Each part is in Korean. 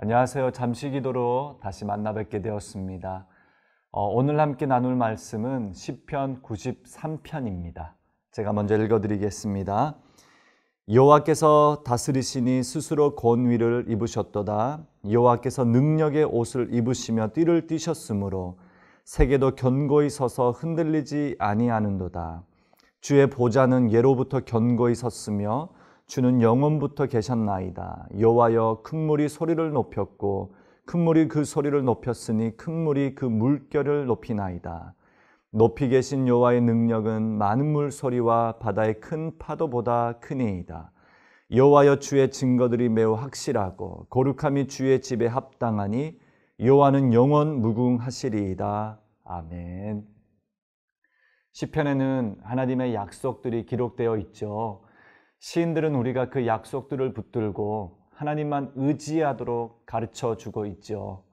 안녕하세요. 잠시 기도로 다시 만나 뵙게 되었습니다. 오늘 함께 나눌 말씀은 시편 93편입니다. 제가 먼저 읽어드리겠습니다. 여호와께서 다스리시니 스스로 권위를 입으셨도다. 여호와께서 능력의 옷을 입으시며 띠를 띠셨으므로 세계도 견고히 서서 흔들리지 아니하는도다. 주의 보좌는 예로부터 견고히 섰으며 주는 영원부터 계셨나이다. 여호와여, 큰 물이 소리를 높였고 큰 물이 그 소리를 높였으니 큰 물이 그 물결을 높이나이다. 높이 계신 여호와의 능력은 많은 물 소리와 바다의 큰 파도보다 크니이다. 여호와여, 주의 증거들이 매우 확실하고 거룩함이 주의 집에 합당하니 여호와는 영원 무궁하시리이다. 아멘. 시편에는 하나님의 약속들이 기록되어 있죠. 시인들은 우리가 그 약속들을 붙들고 하나님만 의지하도록 가르쳐 주고 있죠.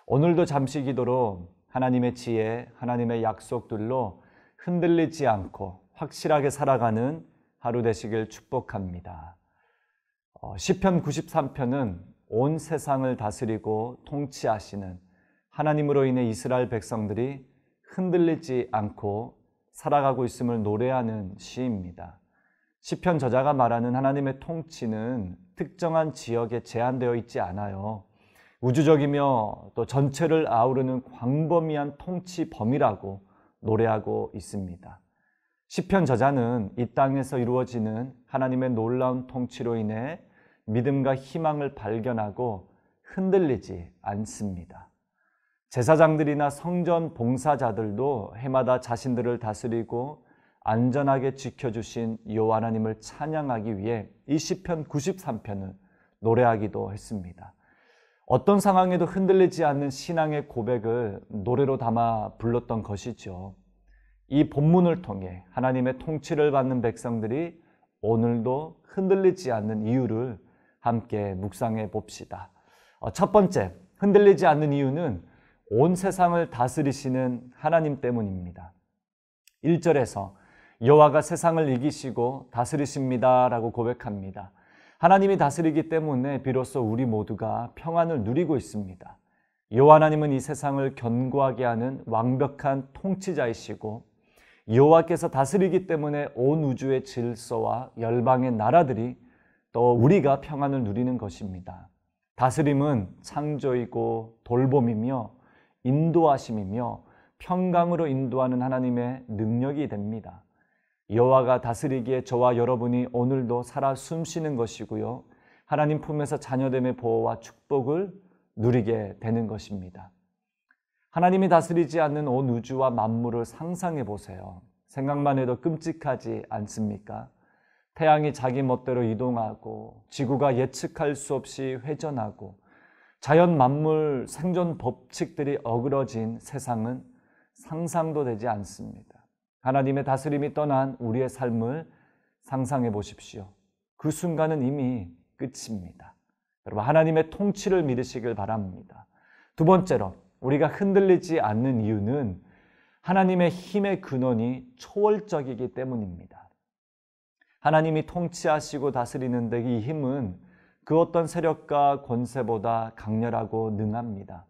오늘도 잠시 기도로 하나님의 지혜, 하나님의 약속들로 흔들리지 않고 확실하게 살아가는 하루 되시길 축복합니다. 시편 93편은 온 세상을 다스리고 통치하시는 하나님으로 인해 이스라엘 백성들이 흔들리지 않고 살아가고 있음을 노래하는 시입니다. 시편 저자가 말하는 하나님의 통치는 특정한 지역에 제한되어 있지 않아요. 우주적이며 또 전체를 아우르는 광범위한 통치 범위라고 노래하고 있습니다. 시편 저자는 이 땅에서 이루어지는 하나님의 놀라운 통치로 인해 믿음과 희망을 발견하고 흔들리지 않습니다. 제사장들이나 성전 봉사자들도 해마다 자신들을 다스리고 안전하게 지켜주신 여호와 하나님을 찬양하기 위해 이 시편 93편을 노래하기도 했습니다. 어떤 상황에도 흔들리지 않는 신앙의 고백을 노래로 담아 불렀던 것이죠. 이 본문을 통해 하나님의 통치를 받는 백성들이 오늘도 흔들리지 않는 이유를 함께 묵상해 봅시다. 첫 번째, 흔들리지 않는 이유는 온 세상을 다스리시는 하나님 때문입니다. 1절에서 여호와가 세상을 이기시고 다스리십니다 라고 고백합니다. 하나님이 다스리기 때문에 비로소 우리 모두가 평안을 누리고 있습니다. 여호와 하나님은 이 세상을 견고하게 하는 완벽한 통치자이시고 여호와께서 다스리기 때문에 온 우주의 질서와 열방의 나라들이 또 우리가 평안을 누리는 것입니다. 다스림은 창조이고 돌봄이며 인도하심이며 평강으로 인도하는 하나님의 능력이 됩니다. 여호와가 다스리기에 저와 여러분이 오늘도 살아 숨쉬는 것이고요. 하나님 품에서 자녀됨의 보호와 축복을 누리게 되는 것입니다. 하나님이 다스리지 않는 온 우주와 만물을 상상해 보세요. 생각만 해도 끔찍하지 않습니까? 태양이 자기 멋대로 이동하고 지구가 예측할 수 없이 회전하고 자연 만물 생존 법칙들이 어그러진 세상은 상상도 되지 않습니다. 하나님의 다스림이 떠난 우리의 삶을 상상해 보십시오. 그 순간은 이미 끝입니다. 여러분, 하나님의 통치를 믿으시길 바랍니다. 두 번째로 우리가 흔들리지 않는 이유는 하나님의 힘의 근원이 초월적이기 때문입니다. 하나님이 통치하시고 다스리는데 이 힘은 그 어떤 세력과 권세보다 강렬하고 능합니다.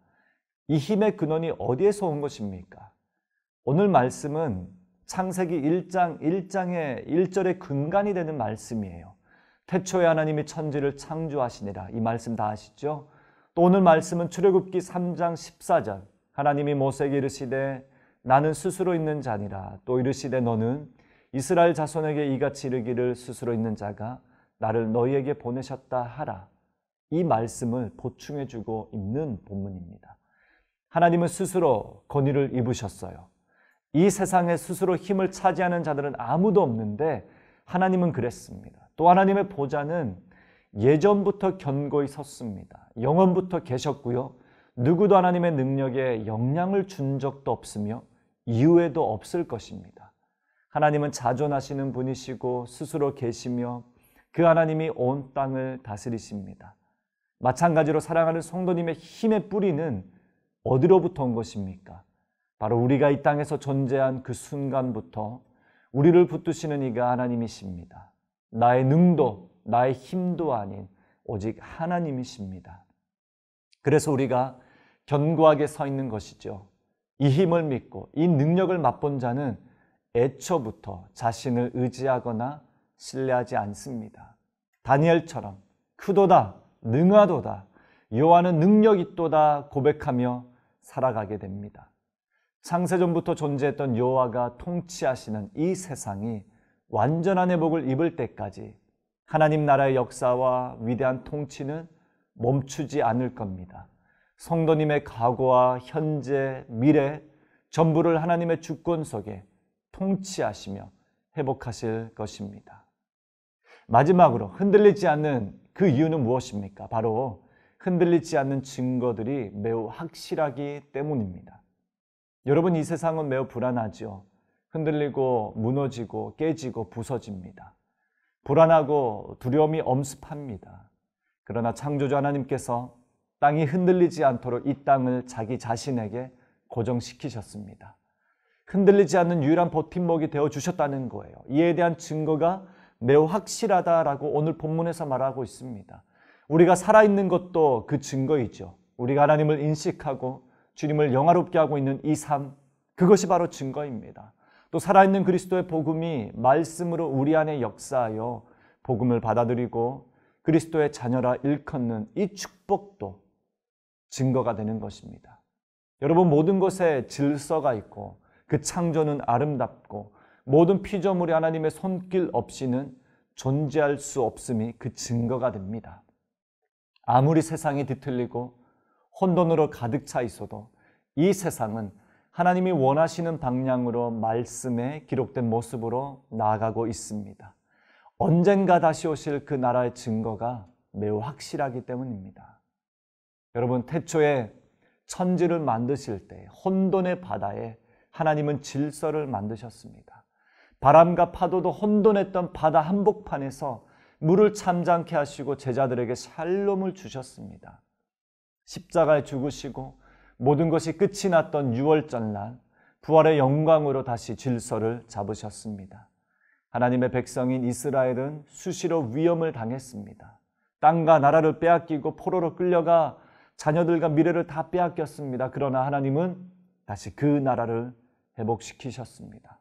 이 힘의 근원이 어디에서 온 것입니까? 오늘 말씀은 창세기 1장 1장의 1절의 근간이 되는 말씀이에요. 태초에 하나님이 천지를 창조하시니라. 이 말씀 다 아시죠? 또 오늘 말씀은 출애굽기 3장 14절 하나님이 모세에게 이르시되 나는 스스로 있는 자니라. 또 이르시되 너는 이스라엘 자손에게 이같이 이르기를 스스로 있는 자가 나를 너희에게 보내셨다 하라. 이 말씀을 보충해 주고 있는 본문입니다. 하나님은 스스로 권위를 입으셨어요. 이 세상에 스스로 힘을 차지하는 자들은 아무도 없는데 하나님은 그랬습니다. 또 하나님의 보좌는 예전부터 견고히 섰습니다. 영원부터 계셨고요. 누구도 하나님의 능력에 영향을 준 적도 없으며 이후에도 없을 것입니다. 하나님은 자존하시는 분이시고 스스로 계시며 그 하나님이 온 땅을 다스리십니다. 마찬가지로 사랑하는 성도님의 힘의 뿌리는 어디로부터 온 것입니까? 바로 우리가 이 땅에서 존재한 그 순간부터 우리를 붙드시는 이가 하나님이십니다. 나의 능도, 나의 힘도 아닌 오직 하나님이십니다. 그래서 우리가 견고하게 서 있는 것이죠. 이 힘을 믿고 이 능력을 맛본 자는 애초부터 자신을 의지하거나 신뢰하지 않습니다. 다니엘처럼 크도다, 능하도다, 여호와는 능력 있도다 고백하며 살아가게 됩니다. 창세전부터 존재했던 여호와가 통치하시는 이 세상이 완전한 회복을 입을 때까지 하나님 나라의 역사와 위대한 통치는 멈추지 않을 겁니다. 성도님의 과거와 현재, 미래 전부를 하나님의 주권 속에 통치하시며 회복하실 것입니다. 마지막으로 흔들리지 않는 그 이유는 무엇입니까? 바로 흔들리지 않는 증거들이 매우 확실하기 때문입니다. 여러분, 이 세상은 매우 불안하죠. 흔들리고 무너지고 깨지고 부서집니다. 불안하고 두려움이 엄습합니다. 그러나 창조주 하나님께서 땅이 흔들리지 않도록 이 땅을 자기 자신에게 고정시키셨습니다. 흔들리지 않는 유일한 버팀목이 되어주셨다는 거예요. 이에 대한 증거가 매우 확실하다라고 오늘 본문에서 말하고 있습니다. 우리가 살아있는 것도 그 증거이죠. 우리가 하나님을 인식하고 주님을 영화롭게 하고 있는 이 삶, 그것이 바로 증거입니다. 또 살아있는 그리스도의 복음이 말씀으로 우리 안에 역사하여 복음을 받아들이고 그리스도의 자녀라 일컫는 이 축복도 증거가 되는 것입니다. 여러분, 모든 것에 질서가 있고 그 창조는 아름답고 모든 피조물이 하나님의 손길 없이는 존재할 수 없음이 그 증거가 됩니다. 아무리 세상이 뒤틀리고 혼돈으로 가득 차 있어도 이 세상은 하나님이 원하시는 방향으로 말씀에 기록된 모습으로 나아가고 있습니다. 언젠가 다시 오실 그 나라의 증거가 매우 확실하기 때문입니다. 여러분, 태초에 천지를 만드실 때 혼돈의 바다에 하나님은 질서를 만드셨습니다. 바람과 파도도 혼돈했던 바다 한복판에서 물을 잠잠케 하시고 제자들에게 샬롬을 주셨습니다. 십자가에 죽으시고 모든 것이 끝이 났던 유월절날 부활의 영광으로 다시 질서를 잡으셨습니다. 하나님의 백성인 이스라엘은 수시로 위험을 당했습니다. 땅과 나라를 빼앗기고 포로로 끌려가 자녀들과 미래를 다 빼앗겼습니다. 그러나 하나님은 다시 그 나라를 회복시키셨습니다.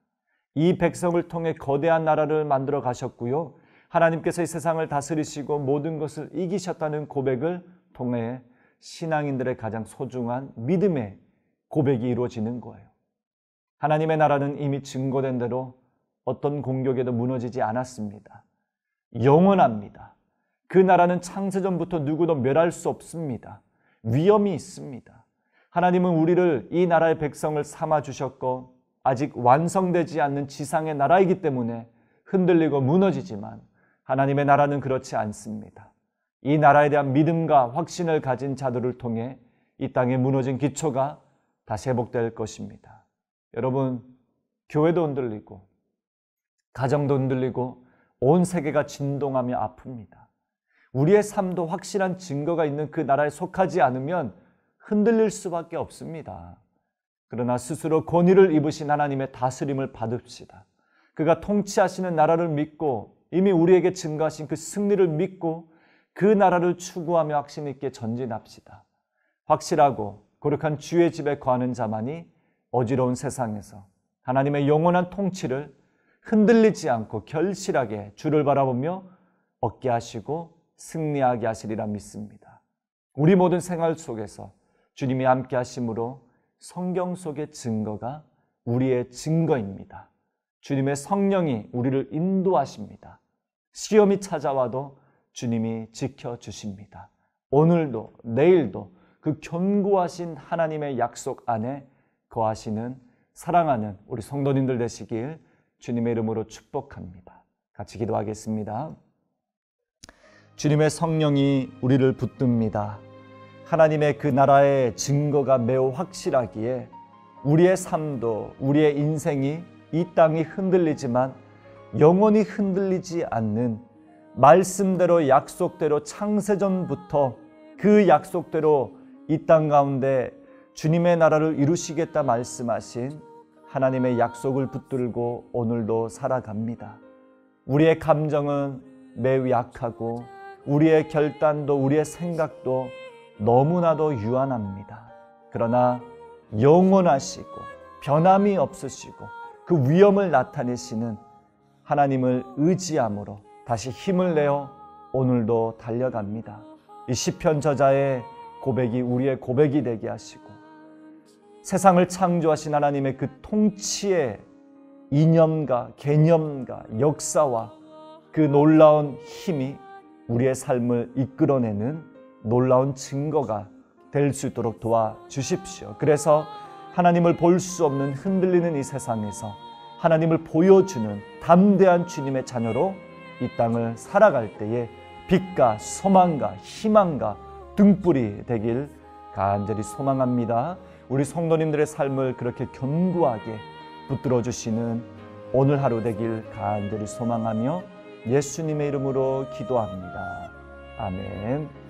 이 백성을 통해 거대한 나라를 만들어 가셨고요. 하나님께서 이 세상을 다스리시고 모든 것을 이기셨다는 고백을 통해 신앙인들의 가장 소중한 믿음의 고백이 이루어지는 거예요. 하나님의 나라는 이미 증거된 대로 어떤 공격에도 무너지지 않았습니다. 영원합니다. 그 나라는 창세전부터 누구도 멸할 수 없습니다. 위험이 있습니다. 하나님은 우리를 이 나라의 백성을 삼아 주셨고 아직 완성되지 않는 지상의 나라이기 때문에 흔들리고 무너지지만 하나님의 나라는 그렇지 않습니다. 이 나라에 대한 믿음과 확신을 가진 자들을 통해 이 땅에 무너진 기초가 다시 회복될 것입니다. 여러분, 교회도 흔들리고 가정도 흔들리고 온 세계가 진동하며 아픕니다. 우리의 삶도 확실한 증거가 있는 그 나라에 속하지 않으면 흔들릴 수밖에 없습니다. 그러나 스스로 권위를 입으신 하나님의 다스림을 받읍시다. 그가 통치하시는 나라를 믿고 이미 우리에게 증거하신 그 승리를 믿고 그 나라를 추구하며 확신 있게 전진합시다. 확실하고 거룩한 주의 집에 거하는 자만이 어지러운 세상에서 하나님의 영원한 통치를 흔들리지 않고 결실하게 주를 바라보며 얻게 하시고 승리하게 하시리라 믿습니다. 우리 모든 생활 속에서 주님이 함께 하심으로 성경 속의 증거가 우리의 증거입니다. 주님의 성령이 우리를 인도하십니다. 시험이 찾아와도 주님이 지켜주십니다. 오늘도 내일도 그 견고하신 하나님의 약속 안에 거하시는 사랑하는 우리 성도님들 되시길 주님의 이름으로 축복합니다. 같이 기도하겠습니다. 주님의 성령이 우리를 붙듭니다. 하나님의 그 나라의 증거가 매우 확실하기에 우리의 삶도 우리의 인생이 이 땅이 흔들리지만 영원히 흔들리지 않는 말씀대로 약속대로 창세전부터 그 약속대로 이 땅 가운데 주님의 나라를 이루시겠다 말씀하신 하나님의 약속을 붙들고 오늘도 살아갑니다. 우리의 감정은 매우 약하고 우리의 결단도 우리의 생각도 너무나도 유한합니다. 그러나 영원하시고 변함이 없으시고 그 위엄을 나타내시는 하나님을 의지함으로 다시 힘을 내어 오늘도 달려갑니다. 이 시편 저자의 고백이 우리의 고백이 되게 하시고 세상을 창조하신 하나님의 그 통치의 이념과 개념과 역사와 그 놀라운 힘이 우리의 삶을 이끌어내는 놀라운 증거가 될 수 있도록 도와주십시오. 그래서 하나님을 볼 수 없는 흔들리는 이 세상에서 하나님을 보여주는 담대한 주님의 자녀로 이 땅을 살아갈 때에 빛과 소망과 희망과 등불이 되길 간절히 소망합니다. 우리 성도님들의 삶을 그렇게 견고하게 붙들어 주시는 오늘 하루 되길 간절히 소망하며 예수님의 이름으로 기도합니다. 아멘.